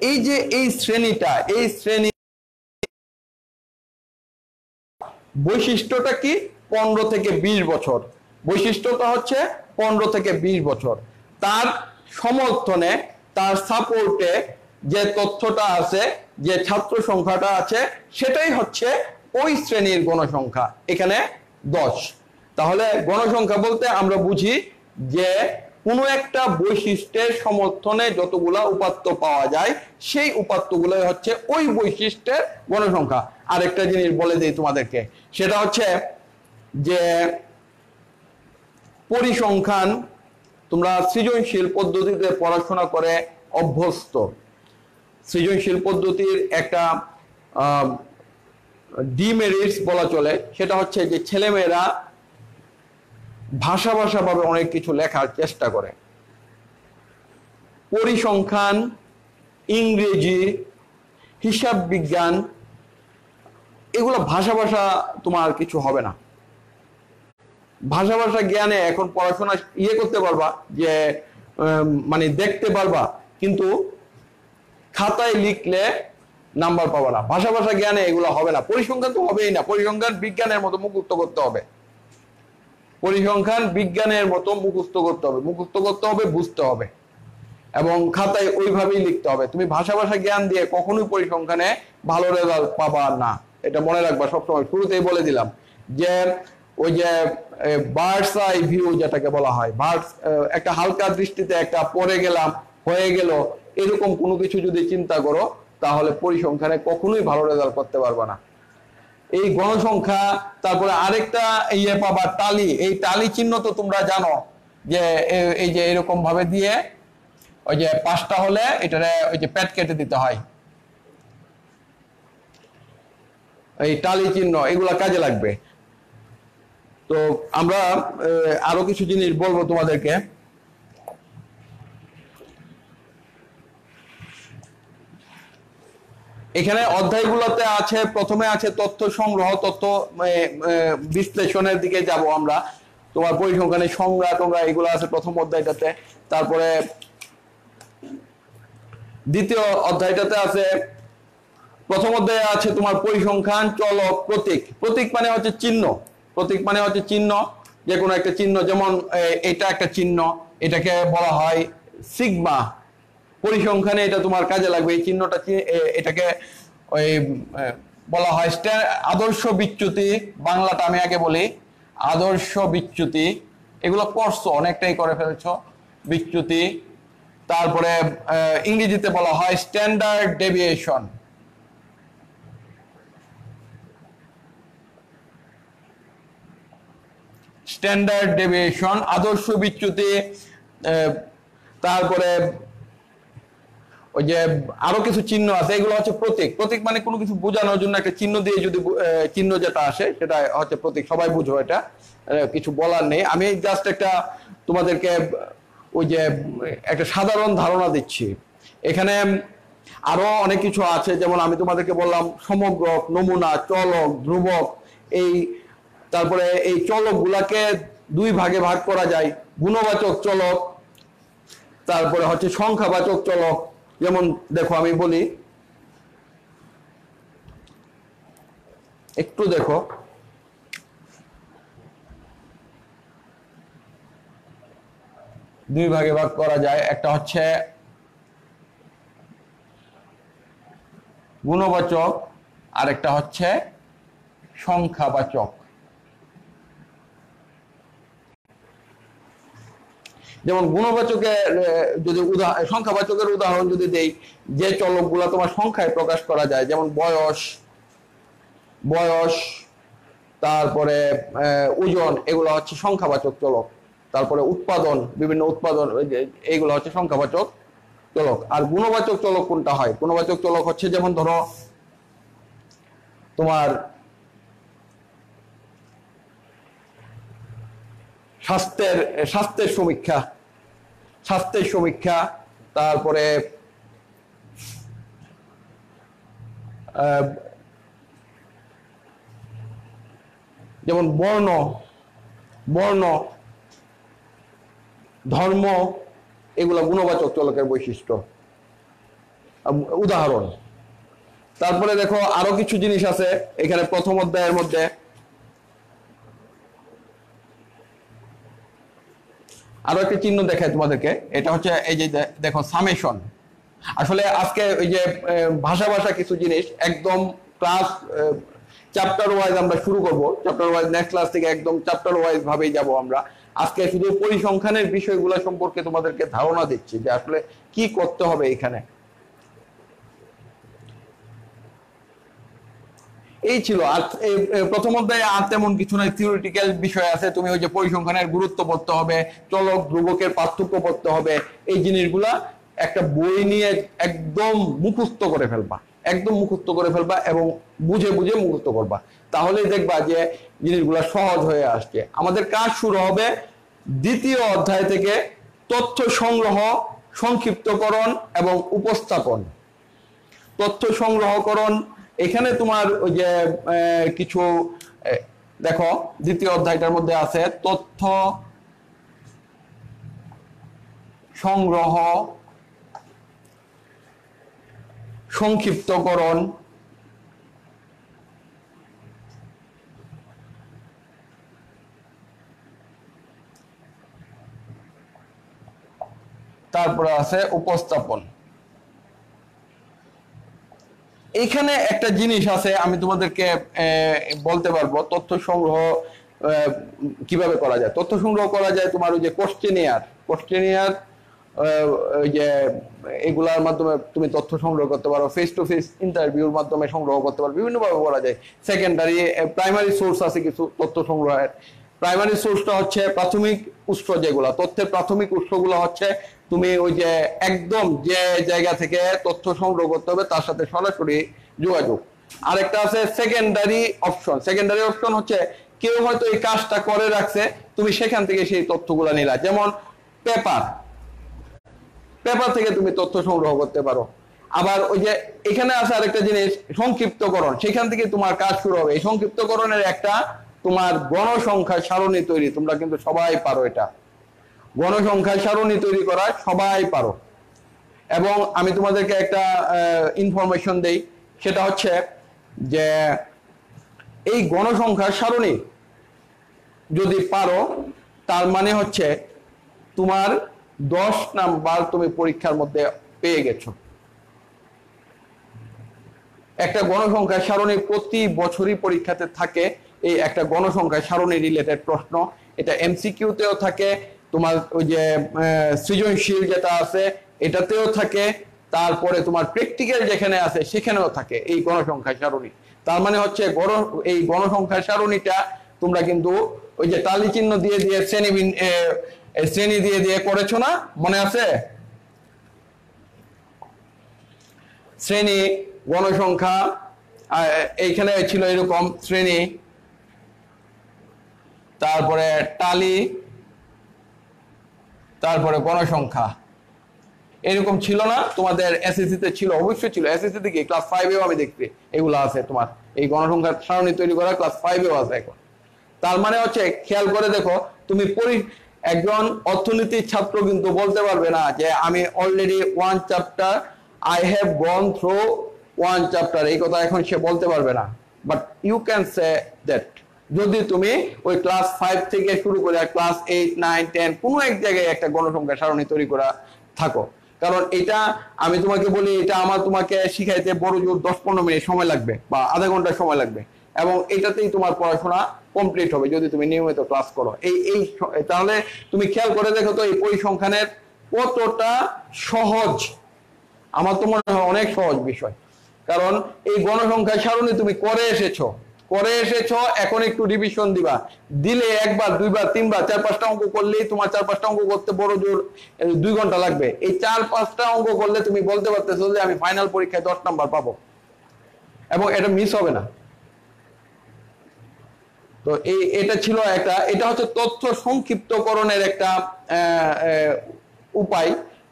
এই যে এই শ্রেণীটা, এই শ্রেণী বৈশিষ্ট্যটা কি? 15 থেকে 20 বছর। বৈশিষ্ট্যটা হচ্ছে 15 থেকে 20 বছর। তার সমর্থনে, তার সাপোর্টে যে তথ্যটা আছে, যে ছাত্র সংখ্যাটা আছে, সেটাই হচ্ছে ওই শ্রেণীর গণসংখ্যা। এখানে 10। তাহলে গণসংখ্যা বলতে আমরা বুঝি যে কোনো একটা বৈশিষ্ট্যের সমর্থনে যতগুলা উপাত্ত পাওয়া যায়, সেই উপাত্তগুলোই হচ্ছে ওই বৈশিষ্ট্যের গণসংখ্যা। আরেকটা জিনিস বলে দিই তোমাদেরকে, সেটা হচ্ছে যে পরিসংখ্যান তোমরা সৃজনশীল পদ্ধতিতে পড়াশোনা করে অভ্যস্ত। সৃজনশীল পদ্ধতির একটা ডিমেরিটস বলা চলে, সেটা হচ্ছে যে ছেলেমেয়েরা ভাষাভাবে অনেক কিছু লেখার চেষ্টা করে। পরিসংখ্যান, ইংরেজি, হিসাব বিজ্ঞান, এগুলো ভাষা তোমার কিছু হবে না। ভাষা জ্ঞানে এখন পড়াশোনা করতে পারবা, যে মানে দেখতে পারবা, কিন্তু খাতায় লিখলে নাম্বার পাবা না। ভাষা জ্ঞানে এগুলো হবে না। পরিসংখ্যান তো হবেই না। পরিসংখ্যান বিজ্ঞানের মতো মুখস্থ করতে হবে। পরিসংখ্যান বিজ্ঞানের মতো মুখস্থ করতে হবে, বুঝতে হবে, এবং খাতায় ওইভাবেই লিখতে হবে। তুমি ভাষা জ্ঞান দিয়ে কখনোই পরিসংখ্যানে ভালো রেজাল্ট পাবা না। এটা মনে রাখবা সবসময়। শুরুতেই বলে দিলাম যে ওই যে বার্ডস আই ভিউ যেটাকে বলা হয়, একটা হালকা দৃষ্টিতে একটা পড়ে গেলাম, হয়ে গেল, এরকম কোনো কিছু যদি চিন্তা করো, তাহলে পরিসংখ্যানে কখনোই ভালো রেজাল্ট করতে পারবা না। এই গণসংখ্যা, তারপরে আরেকটা পাবা টালি। এই টালি চিহ্ন তো তোমরা জানো, যে এই যে এরকম ভাবে দিয়ে ওই যে 5টা হলে এটারে ওই যে প্যাট কেটে দিতে হয়, এই টালি চিহ্ন এগুলা কাজে লাগবে। তো আমরা আরো কিছু জিনিস বলবো তোমাদেরকে। এখানে অধ্যায়গুলোতে আছে, প্রথমে আছে তথ্য সংগ্রহ, তথ্য বিশ্লেষণের দিকে যাব আমরা। তোমার পরিসংখ্যানের সংজ্ঞা টংজ্ঞা এগুলো আছে প্রথম অধ্যায়টাতে। তারপরে দ্বিতীয় অধ্যায়টাতে আছে, প্রথম অধ্যায়ে আছে তোমার পরিসংখ্যান, চলক, প্রতীক। প্রতীক মানে হচ্ছে চিহ্ন, প্রতীক মানে হচ্ছে চিহ্ন, যে কোনো একটা চিহ্ন। যেমন এটা একটা চিহ্ন, এটাকে বলা হয় সিগমা। পরিসংখ্যানে এটা তোমার কাজে লাগবে, এই চিহ্নটা। এটাকে ওই বলা হয় আদর্শ বিচ্যুতি। বাংলাটা আমি আগে বলি, আদর্শ বিচ্যুতি। এগুলো করছো, অনেকটাই করে ফেলছো, বিচ্যুতি। তারপরে ইংরেজিতে বলা হয় স্ট্যান্ডার্ড ডেভিয়েশন। স্ট্যান্ডার্ড ডেভিয়েশন, আদর্শ বিচ্যুতি। তারপরে ওই যে আরো কিছু চিহ্ন আছে, এগুলো হচ্ছে প্রতীক। প্রতীক মানে কোনো কিছু বোঝানোর জন্য একটা চিহ্ন দিয়ে যদি চিহ্ন যেটা আসে সেটা হচ্ছে প্রতীক। সবাই বুঝো, এটা কিছু বলার নেই। আমি জাস্ট একটা তোমাদেরকে ওই যে একটা সাধারণ ধারণা দিচ্ছি। এখানে আরো অনেক কিছু আছে, যেমন আমি তোমাদেরকে বললাম সমগ্র, নমুনা, চলক, ধ্রুবক। এই তারপরে এই চলক গুলাকে 2 ভাগে ভাগ করা যায়, গুণবাচক চলক, তারপরে হচ্ছে সংখ্যাবাচক চলক। যেমন দেখো আমি বলি, একটু দেখো, দুই ভাগে ভাগ করা যায়। একটা হচ্ছে গুণবাচক আর একটা হচ্ছে সংখ্যাবাচক। যেমন গুণবাচকের যদি সংখ্যাবাচকের উদাহরণ যদি দেই, যে চলকগুলো তোমার সংখ্যায় প্রকাশ করা যায়, যেমন বয়স, তারপরে ওজন, এগুলো হচ্ছে সংখ্যাবাচক চলক। তারপরে উৎপাদন, বিভিন্ন উৎপাদন, এইগুলো হচ্ছে সংখ্যাবাচক চলক। আর গুণবাচক চলক কোনটা হয়? গুণবাচক চলক হচ্ছে যেমন ধরো তোমার স্বাস্থ্যের সমীক্ষা, তারপরে যেমন বর্ণ, ধর্ম, এগুলো গুণবাচক চলকের বৈশিষ্ট্য, উদাহরণ। তারপরে দেখো আরো কিছু জিনিস আছে এখানে প্রথম অধ্যায়ের মধ্যে। আরো একটা চিহ্ন দেখায় তোমাদেরকে, এটা হচ্ছে এই যে দেখো সামেশন। আসলে আজকে ওই যে ভাষা কিছু জিনিস একদম ক্লাস চ্যাপ্টার ওয়াইজ আমরা শুরু করব। চ্যাপ্টার ওয়াইজ নেক্সট ক্লাস থেকে একদম চ্যাপ্টার ওয়াইজ ভাবেই যাব আমরা। আজকে শুধু পরিসংখ্যানের বিষয়গুলো সম্পর্কে তোমাদেরকে ধারণা দিচ্ছি যে আসলে কি করতে হবে এখানে। এই ছিল। আর প্রথম অধ্যায়ে আর তেমন কিছু নয়, থিওরিটিক্যাল বিষয় আছে। তুমি ওই যে পরিসংখ্যানের গুরুত্ব পড়তে হবে, চলক ধ্রুবকের পার্থক্য পড়তে হবে। এই জিনিসগুলা একটা বই নিয়ে একদম মুখস্থ করে ফেলবা, এবং বুঝে মুখস্থ করবা। তাহলেই দেখবা যে জিনিসগুলা সহজ হয়ে আসছে। আমাদের কাজ শুরু হবে দ্বিতীয় অধ্যায় থেকে, তথ্য সংগ্রহ, সংক্ষিপ্তকরণ এবং উপস্থাপন। তথ্য সংগ্রহকরণ, এখানে তোমার ওই যে কিছু দেখো দ্বিতীয় অধ্যায়টার মধ্যে আছে তথ্য সংগ্রহ, সংক্ষিপ্তকরণ, তারপরে আছে উপস্থাপন। এখানে একটা জিনিস আছে আমি তোমাদেরকে বলতে পারবো, তথ্য সংগ্রহ কিভাবে করা যায়। তথ্য সংগ্রহ করা যায় তোমার ওই যে কোশ্চেনিয়ার, ওই যে এগুলার মাধ্যমে তুমি তথ্য সংগ্রহ করতে পারো। ফেস টু ফেস ইন্টারভিউর মাধ্যমে সংগ্রহ করতে পারো, বিভিন্ন ভাবে করা যায়। সেকেন্ডারি, প্রাইমারি সোর্স আছে কিছু তথ্য সংগ্রহের। প্রাইমারি সোর্সটা হচ্ছে প্রাথমিক উৎস, যেগুলো তথ্যের প্রাথমিক উৎসগুলো হচ্ছে তুমি ওই যে একদম যে জায়গা থেকে তথ্য সংগ্রহ করতে হবে তার সাথে সরাসরি যোগাযোগ। আরেকটা আছে সেকেন্ডারি অপশন। সেকেন্ডারি অপশন হচ্ছে কেউ হয়তো এই কাজটা করে রাখছে, তুমি সেখান থেকে সেই তথ্যগুলো নিলা। যেমন পেপার, পেপার থেকে তুমি তথ্য সংগ্রহ করতে পারো। আবার ওই যে এখানে আছে আরেকটা জিনিস সংক্ষিপ্তকরণ, সেখান থেকে তোমার কাজ শুরু হবে। এই সংক্ষিপ্তকরণের একটা তোমার গণসংখ্যা সারণী তৈরি, তোমরা কিন্তু সবাই পারো এটা, গণসংখ্যা সারণী তৈরি করা সবাই পারো। এবং আমি তোমাদেরকে একটা ইনফরমেশন দেই, সেটা হচ্ছে যে এই গণসংখ্যা সারণী যদি পারো তার মানে হচ্ছে তোমার 10 নাম্বার তুমি পরীক্ষার মধ্যে পেয়ে গেছো। একটা গণসংখ্যা সারণী প্রতি বছরই পরীক্ষাতে থাকে, এই একটা গণসংখ্যা সারণী রিলেটেড প্রশ্ন। এটা এমসিকিউতেও থাকে, তোমার ওই যে সৃজনশীল যেটা আছে এটাতেও থাকে, তারপরে তোমার প্র্যাকটিক্যাল যেখানে আছে সেখানেও থাকে এই গণসংখ্যা সারণী। তার মানে হচ্ছে এই গণসংখ্যা সারণীটা তোমরা কিন্তু ওই যে টালি চিহ্ন দিয়ে দিয়ে শ্রেণী দিয়ে দিয়ে করেছো না, মনে আছে? শ্রেণী, গণসংখ্যা, এইখানে ছিল এরকম শ্রেণী, তারপরে টালি, তারপরে গণসংখ্যা, এরকম ছিল না তোমাদের? এসএসসি তে ছিল, অবশ্যই ছিল। এসএসসি থেকে ক্লাস 5 এও আমি দেখছি এগুলো আছে তোমার, এই গণসংখ্যার সারণী তৈরি করা ক্লাস 5 এও আছে এখন। তার মানে হচ্ছে খেয়াল করে দেখো, তুমি একজন অর্থনীতির ছাত্র কিন্তু বলতে পারবে না যে আমি already 1 chapter I have gone through 1 chapter, এই কথা এখন সে বলতে পারবে না। But you can say that যদি তুমি ওই ক্লাস 5 থেকে শুরু করে ক্লাস 8, 9, 10 কোনো এক জায়গায় একটা গণসংখ্যা সারণী তৈরি করা থাকো। কারণ এটা আমি তোমাকে বলি, এটা আমার তোমাকে শিখাইতে বড় জোর 10-15 মিনিট সময় লাগবে বা আধা ঘন্টা সময় লাগবে, এবং এটাতেই তোমার পড়াশোনা কমপ্লিট হবে যদি তুমি নিয়মিত ক্লাস করো। তাহলে তুমি খেয়াল করে দেখো তো এই পরিসংখ্যানের কতটা সহজ। আমার তো মনে হয় অনেক সহজ বিষয়, কারণ এই গণসংখ্যা সারণী তুমি করে এসেছো, এখন একটু রিভিশন দিবা, দিলে একবার, দুইবার, তিনবার, 4-5টা অঙ্ক করলেই তোমার 4-5টা অঙ্ক করতে বড় জোর 2 ঘন্টা লাগবে। এই 4-5টা অঙ্ক করলে তুমি বলতে পারতেছো যে আমি ফাইনাল পরীক্ষায় 10 নাম্বার পাবো, এবং এটা মিস হবে না। তো এটা ছিল একটা, এটা হচ্ছে তথ্য সংক্ষিপ্তকরণের একটা উপায়,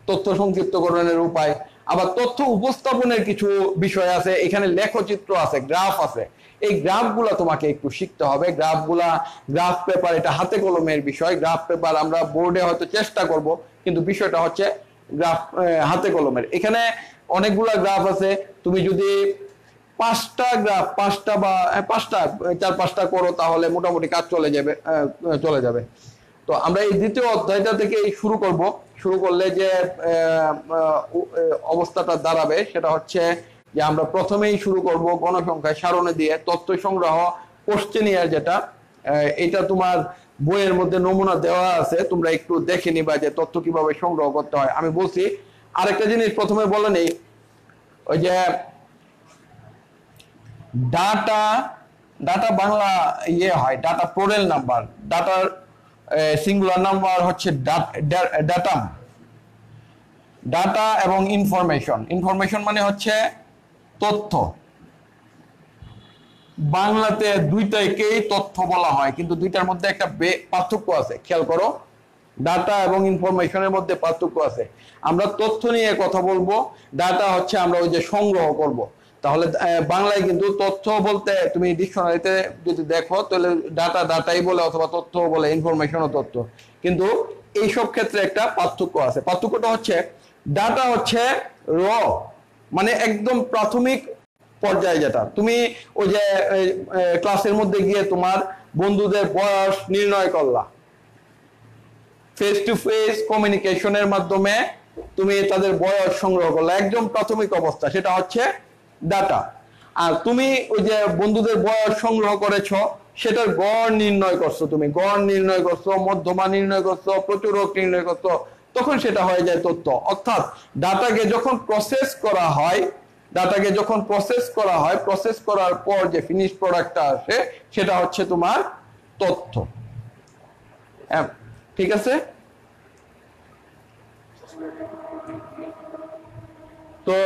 তথ্য সংক্ষিপ্তকরণের উপায়। আবার তথ্য উপস্থাপনের কিছু বিষয় আছে, এখানে লেখচিত্র আছে, গ্রাফ আছে। এই গ্রাফগুলা তোমাকে একটু শিখতে হবে। গ্রাফ পেপার, এটা হাতে কলমের বিষয়। গ্রাফ পেপার আমরা বোর্ডে হয়তো চেষ্টা করব, কিন্তু বিষয়টা হচ্ছে গ্রাফ হাতে কলমের। এখানে অনেকগুলা গ্রাফ আছে, তুমি যদি 5টা গ্রাফ, 4-5টা করো তাহলে মোটামুটি কাজ চলে যাবে। তো আমরা এই দ্বিতীয় অধ্যায়টা থেকে শুরু করলে যে অবস্থাটা দাঁড়াবে সেটা হচ্ছে যে আমরা প্রথমেই শুরু করব গণসংখ্যা সারণী দিয়ে তথ্য সংগ্রহ, কোশ্চেনিয়ার যেটা, এটা তোমার বইয়ের মধ্যে নমুনা দেওয়া আছে, তোমরা একটু দেখে নিবা যে তথ্য কিভাবে সংগ্রহ করতে হয়। আমি বলছি আরেকটা জিনিস প্রথমে বলে নেই, ওই যে ডাটা বাংলা হয় ডাটা প্লোরাল নাম্বার, ডাটার সিঙ্গুলার নাম্বার হচ্ছে ডাটাম। ডাটা এবং ইনফরমেশন মানে হচ্ছে তথ্য। বাংলাতে দুইটাকেই তথ্য বলা হয়, কিন্তু দুইটার মধ্যে একটা পার্থক্য আছে, খেয়াল করো। ডাটা এবং ইনফরমেশনের মধ্যে পার্থক্য আছে। আমরা তথ্য নিয়ে কথা বলবো, ডাটা হচ্ছে আমরা ওই যে সংগ্রহ করব। তাহলে বাংলায় কিন্তু তথ্য বলতে তুমি ডিকশনারিতে যদি দেখো তাহলে ডাটাই বলে, অথবা তথ্য বলে, ইনফরমেশনও তথ্য। কিন্তু এইসব ক্ষেত্রে একটা পার্থক্য আছে। পার্থক্যটা হচ্ছে ডাটা হচ্ছে র, মানে একদম প্রাথমিক পর্যায়ে, যেটা তুমি ওই যে ক্লাসের মধ্যে গিয়ে তোমার বন্ধুদের বয়স নির্ণয় করলা, ফেস টু ফেস কমিউনিকেশনের মাধ্যমে তুমি তাদের বয়স সংগ্রহ করলে, একদম প্রাথমিক অবস্থা, সেটা হচ্ছে ডাটা। আর তুমি ওই যে বন্ধুদের বয়স সংগ্রহ করেছো, সেটার গড় নির্ণয় করছো, তুমি গড় নির্ণয় করছো, মধ্যমা নির্ণয় করছো, প্রচুরক নির্ণয় করছো, তখন সেটা হয়ে যায় তথ্য। অর্থাৎ ডাটাকে যখন প্রসেস করা হয়, প্রসেস করার পর যে ফিনিশ প্রোডাক্টটা আসে সেটা হচ্ছে তোমার তথ্য। হ্যাঁ, ঠিক আছে। তো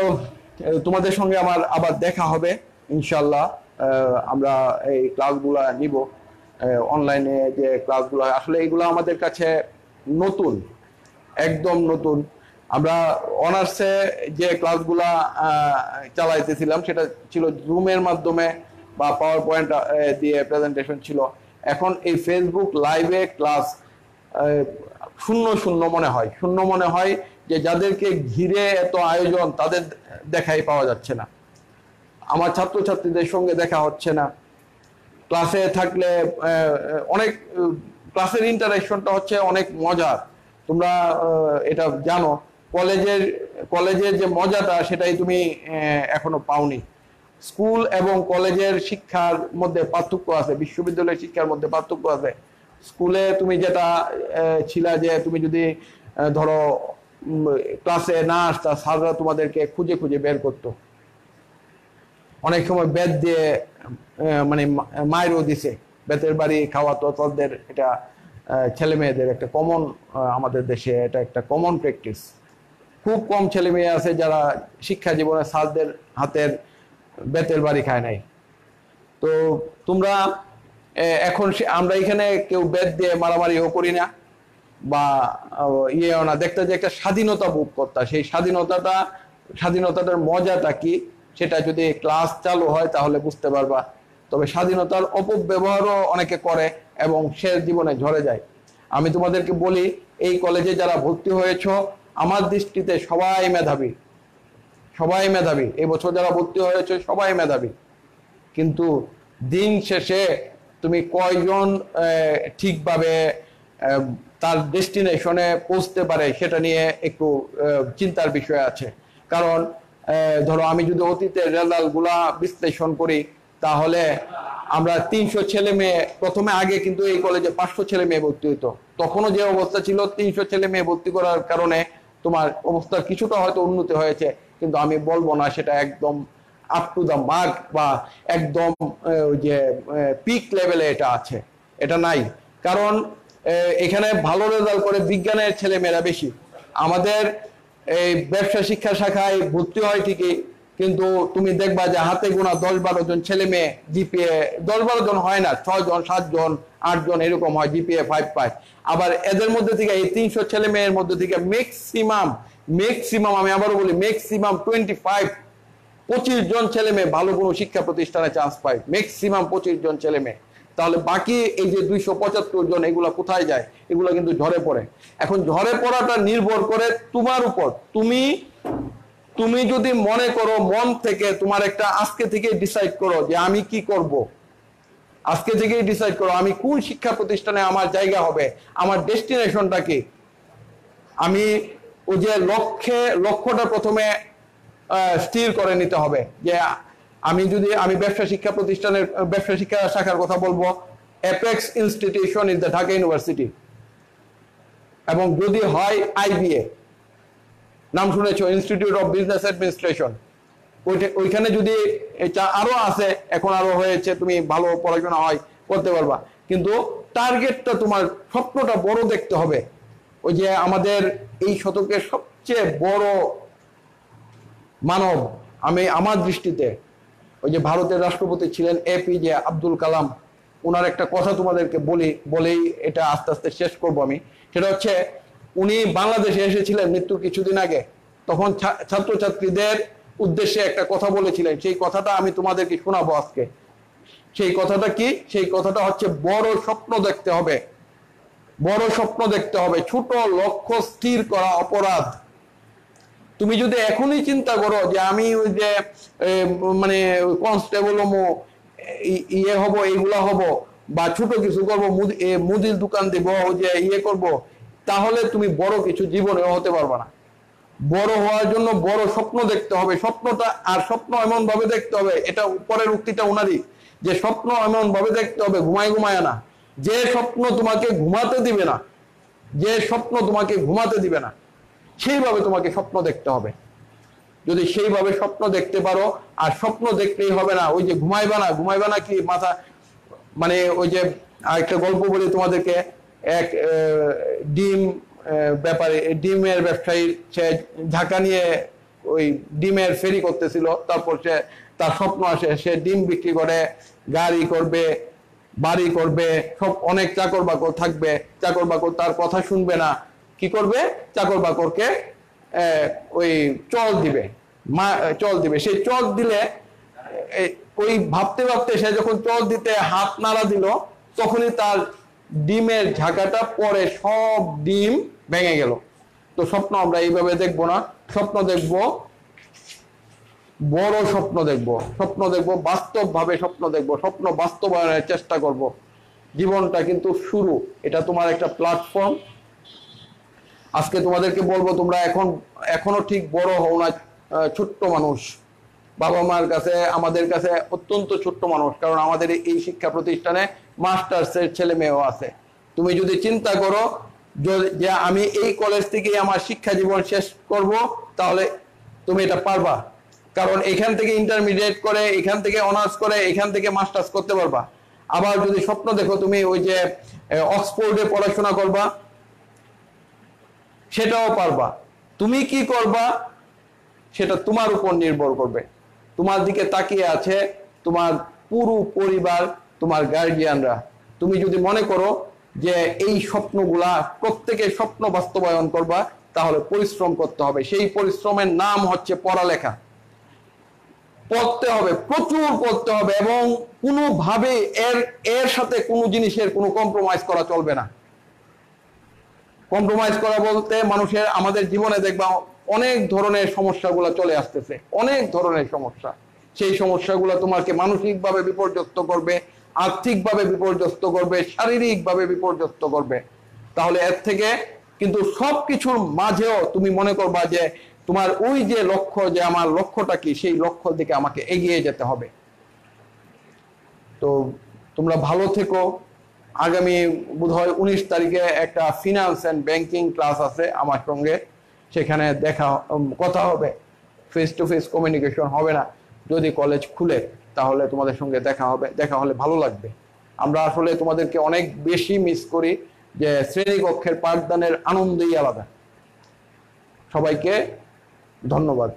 তোমাদের সঙ্গে আমার আবার দেখা হবে ইনশাল্লাহ। আমরা এই ক্লাসগুলা নিব, অনলাইনে যে ক্লাসগুলো আসলে এগুলো আমাদের কাছে নতুন, একদম নতুন। আমরা অনার্সে যে ক্লাসগুলা চালাইতেছিলাম সেটা ছিল জুমের মাধ্যমে বা পাওয়ার পয়েন্ট দিয়ে প্রেজেন্টেশন ছিল। এখন এই ফেসবুক লাইভে ক্লাস শূন্য শূন্য মনে হয়, শূন্য মনে হয় যে যাদেরকে ঘিরে এত আয়োজন তাদের দেখাই পাওয়া যাচ্ছে না, আমার ছাত্রছাত্রীদের সঙ্গে দেখা হচ্ছে না। ক্লাসে থাকলে অনেক ক্লাসের ইন্টারাকশনটা হচ্ছে অনেক মজার, তোমরা এটা জানো। কলেজের যে মজাটা সেটাই তুমি এখনো পাওনি। স্কুল এবং কলেজের শিক্ষার মধ্যে পার্থক্য আছে, বিশ্ববিদ্যালয়ের শিক্ষার মধ্যে পার্থক্য আছে। স্কুলে তুমি যেটা ছিলা যে তুমি যদি ধরো ক্লাসে না আসতা, স্যাররা তোমাদেরকে খুঁজে খুঁজে বের করতো, অনেক সময় বেত দিয়ে মানে মায়েরও দিছে, বেতের বাড়ি খাওয়াতো তাদের। এটা ছেলে মেয়েদের একটা কমন, আমাদের দেশে এটা একটা কমন প্র্যাকটিস। খুব কম ছেলে মেয়ে আছে যারা শিক্ষা জীবনে স্যারদের হাতের বেতের বাড়ি খায় নাই। তো তোমরা এখন আমরা এখানে কেউ বেত দিয়ে মারামারিও করি না বা ইয়েও না, দেখতে যে একটা স্বাধীনতা ভোগ করতা, সেই স্বাধীনতাটার মজাটা কি সেটা যদি ক্লাস চালু হয় তাহলে বুঝতে পারবা। তবে স্বাধীনতার অপব্যবহারও অনেকে করে এবং সে জীবনে ঝরে যায়। আমি তোমাদেরকে বলি, এই কলেজে যারা ভর্তি হয়েছ আমার দৃষ্টিতে সবাই মেধাবী, সবাই মেধাবী। এই বছর যারা ভর্তি হয়েছে সবাই মেধাবী, কিন্তু দিন শেষে তুমি কয়জন ঠিকভাবে তার ডেস্টিনেশনে পৌঁছতে পারে সেটা নিয়ে একটু চিন্তার বিষয় আছে। কারণ ধরো আমি যদি অতীতের রেজাল্টগুলা বিশ্লেষণ করি তাহলে আমরা 300 ছেলে মেয়ে, প্রথমে আগে কিন্তু এই কলেজে 500 ছেলে মেয়ে ভর্তি হইতো, তখনও যে অবস্থা ছিল 300 ছেলে মেয়ে ভর্তি করার কারণে তোমার অবস্থার কিছুটা হয়তো উন্নতি হয়েছে, কিন্তু আমি বলবো না সেটা একদম আপ টু দা মার্ক বা একদম যে পিক লেভেলে এটা আছে, এটা নাই। কারণ এখানে ভালো রেজাল্ট করে বিজ্ঞানের ছেলে মেয়েরা বেশি। আমাদের এই ব্যবসা শিক্ষা শাখায় ভর্তি হয় ঠিকই, কিন্তু তুমি দেখবা যে হাতে গোনা 10-12 জন ছেলে মেয়ে জিপিএ, 10-12 জন হয় না, 6 জন 7 জন 8 জন এরকম হয়, জিপিএ 5 পায়। আবার এদের মধ্যে থেকে এই 300 ছেলে মেয়ের মধ্যে থেকে ম্যাক্সিমাম আমি আবারও বলি ম্যাক্সিমাম 25 জন ছেলে মেয়ে ভালো কোনো শিক্ষা প্রতিষ্ঠানে চান্স পায়, ম্যাক্সিমাম 25 জন ছেলে মেয়ে। তাহলে বাকি এই যে 275 জন এগুলা কোথায় যায়? এগুলা কিন্তু ঝরে পড়ে। এখন ঝরে পড়াটা নির্ভর করে তোমার উপর। তুমি যদি মনে করো মন থেকে, তোমার একটা আজকে থেকে ডিসাইড করো যে আমি কি করব, আজকে থেকেই ডিসাইড করো আমি কোন শিক্ষা প্রতিষ্ঠানে আমার জায়গা হবে, আমার ডেস্টিনেশনটা কি। আমি ওই যে লক্ষ্যটা প্রথমে স্থির করে নিতে হবে যে আমি ব্যবসা শিক্ষা শাখার কথা বলবো, apex institution is the Dhaka university, এবং যদি হয় আইবিএ, নাম শুনেছো, ইনস্টিটিউট অফ বিজনেস অ্যাডমিনিস্ট্রেশন, ওইখানে যদি এটা আরো আছে, এখন আরো হয়েছে, তুমি ভালো পড়াশোনা হয় করতে পারবা। কিন্তু টার্গেটটা তোমার, স্বপ্নটা বড় দেখতে হবে। ওই যে আমাদের এই শতকের সবচেয়ে বড় মানব, আমার দৃষ্টিতে ওই যে ভারতের রাষ্ট্রপতি ছিলেন এপিজে আব্দুল কালাম, ওনার একটা কথা তোমাদেরকে বলেই এটা আস্তে আস্তে শেষ করব আমি। সেটা হচ্ছে, উনি বাংলাদেশে এসেছিলেন মৃত্যুর কিছুদিন আগে, তখন ছাত্রছাত্রীদের উদ্দেশ্যে একটা কথা বলেছিলেন, সেই কথাটা আমি তোমাদেরকে শোনাবো আজকে। সেই কথাটা কি? সেই কথাটা হচ্ছে বড় স্বপ্ন দেখতে হবে, বড় স্বপ্ন দেখতে হবে। ছোট লক্ষ্য স্থির করা অপরাধ। তুমি যদি এখনই চিন্তা করো যে আমি ওই যে মানে কনস্টেবল হবো, ইয়ে হবো, এইগুলা হবো, বা ছোট কিছু করবো, মুদির দোকান দিব, ওই যে ইয়ে করবো, তাহলে তুমি বড় কিছু জীবনেও হতে পারবে না। বড় হওয়ার জন্য বড় স্বপ্ন দেখতে হবে। স্বপ্নটা, আর স্বপ্ন এমন ভাবে দেখতে হবে, এটা পরের উক্তিটা ওনারই, যে স্বপ্ন এমন ভাবে দেখতে হবে ঘুমায় না। যে স্বপ্ন তোমাকে ঘুমাতে দিবে না, যে স্বপ্ন তোমাকে ঘুমাতে দিবে না, সেইভাবে তোমাকে স্বপ্ন দেখতে হবে। যদি সেইভাবে স্বপ্ন দেখতে পারো, আর স্বপ্ন দেখতেই হবে না ওই যে ঘুমাইবা না কি মাথা, মানে ওই যে আরেকটা গল্প বলি তোমাদেরকে। এক ডিম ব্যাপারে, ডিমের ব্যবসায়ী, সে ঢাকা নিয়ে ওই ডিমের ফেরি করতেছিল, তারপর সে তার স্বপ্ন আসে সে ডিম বিক্রি করে গাড়ি করবে, বাড়ি করবে, সব অনেক চাকর বাকর থাকবে, চাকর বাকর তার কথা শুনবে না, কি করবে, চাকর বাকরকে ওই চল দিবে, চল দিবে। সেই চল দিলে ওই ভাবতে ভাবতে সে যখন চল দিতে হাত নাড়া দিল, তখনই তার ডিমের ঝাঁকাটা পরে সব ডিম ভেঙে গেল। তো স্বপ্ন আমরা এইভাবে দেখবো না, স্বপ্ন দেখবো, বড় স্বপ্ন দেখবো, স্বপ্ন দেখবো বাস্তবভাবে, স্বপ্ন দেখবো, স্বপ্ন বাস্তবায়নের চেষ্টা করব। জীবনটা কিন্তু শুরু, এটা তোমার একটা প্ল্যাটফর্ম। আজকে তোমাদেরকে বলবো, তোমরা এখনো ঠিক বড় হও না, ছোট্ট মানুষ, বাবা মার কাছে, আমাদের কাছে অত্যন্ত ছোট্ট মানুষ, কারণ আমাদের এই শিক্ষা প্রতিষ্ঠানে মাস্টার্সের ছেলে মেয়েও আছে। তুমি যদি চিন্তা করো যে আমি এই কলেজ থেকেই আমার শিক্ষা জীবন শেষ করব, তাহলে তুমি এটা পারবা, কারণ এখান থেকে ইন্টারমিডিয়েট করে, এখান থেকে অনার্স করে, এখান থেকে মাস্টার্স করতে পারবা। আবার যদি স্বপ্ন দেখো তুমি ওই যে অক্সফোর্ডে পড়াশোনা করবা, সেটাও পারবা। তুমি কি করবা সেটা তোমার উপর নির্ভর করবে। তোমার দিকে তাকিয়ে আছে তোমার পুরো পরিবার, তোমার গার্জিয়ানরা। তুমি যদি মনে করো যে এই স্বপ্নগুলা, প্রত্যেকের স্বপ্ন বাস্তবায়ন করবা, তাহলে পরিশ্রম করতে হবে। সেই পরিশ্রমের নাম হচ্ছে পড়ালেখা। পড়তে হবে, প্রচুর পড়তে হবে, এবং কোনোভাবে এর সাথে কোনো জিনিসের কোনো কম্প্রোমাইজ করা চলবে না। কম্প্রোমাইজ করা বলতে মানুষের, আমাদের জীবনে দেখবা অনেক ধরনের সমস্যাগুলো চলে আসতেছে, অনেক ধরনের সমস্যা। সেই সমস্যাগুলো তোমাকে মানসিকভাবে বিপর্যস্ত করবে, আর্থিকভাবে বিপর্যস্ত করবে, শারীরিকভাবে বিপর্যস্ত করবে। তাহলে এর থেকে কিন্তু সবকিছুর মাঝেও তুমি মনে করবা যে তোমার ওই যে লক্ষ্য, যে আমার লক্ষ্যটা কি, সেই লক্ষ্য দিকে আমাকে এগিয়ে যেতে হবে। তো তোমরা ভালো থেকো। আগামী বোধহয় 19 তারিখে একটা ফিনান্স অ্যান্ড ব্যাংকিং ক্লাস আছে আমার সঙ্গে, সেখানে কথা হবে, ফেস টু ফেস কমিউনিকেশন হবে না। যদি কলেজ খুলে তাহলে তোমাদের সঙ্গে দেখা হবে, দেখা হলে ভালো লাগবে। আমরা আসলে তোমাদেরকে অনেক বেশি মিস করি, যে শ্রেণীকক্ষের পাঠদানের আনন্দই আলাদা। সবাইকে ধন্যবাদ।